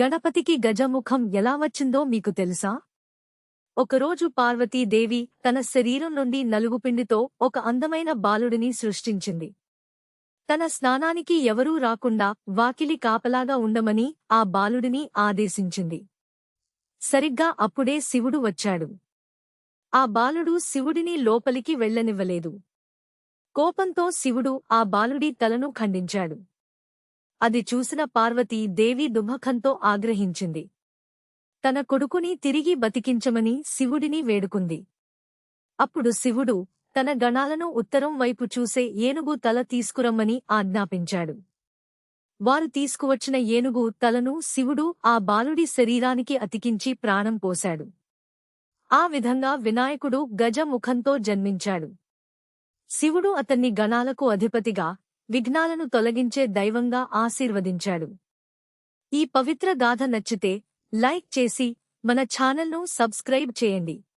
గణపతికి గజముఖం ఎలా వచ్చిందో మీకు తెలుసా? ఒకరోజు పార్వతీదేవి తన శరీరం నుండి నలుగుపిండితో ఒక అందమైన బాలుడిని సృష్టించింది. తన స్నానానికి ఎవరూ రాకుండా వాకిలి కాపలాగా ఉండమని ఆ బాలుడిని ఆదేశించింది. సరిగ్గా అప్పుడే శివుడు వచ్చాడు. ఆ బాలుడు శివుడిని లోపలికి వెళ్ళనివ్వలేదు. కోపంతో శివుడు ఆ బాలుడి తలను ఖండించాడు. అది చూసిన పార్వతీ దేవి దుమఖంతో ఆగ్రహించింది. తన కొడుకుని తిరిగి బతికించమని శివుడిని వేడుకుంది. అప్పుడు శివుడు తన గణాలను ఉత్తరం వైపు చూసే ఏనుగు తల తీసుకురమ్మని ఆజ్ఞాపించాడు. వారు తీసుకువచ్చిన ఏనుగు తలను శివుడు ఆ బాలుడి శరీరానికి అతికించి ప్రాణం పోశాడు. ఆ విధంగా వినాయకుడు గజముఖంతో జన్మించాడు. శివుడు అతన్ని గణాలకు అధిపతిగా, విఘ్నాలను తొలగించే దైవంగా ఆశీర్వదించాడు. ఈ పవిత్ర గాథ నచ్చితే లైక్ చేసి మన ఛానల్ను సబ్స్క్రైబ్ చేయండి.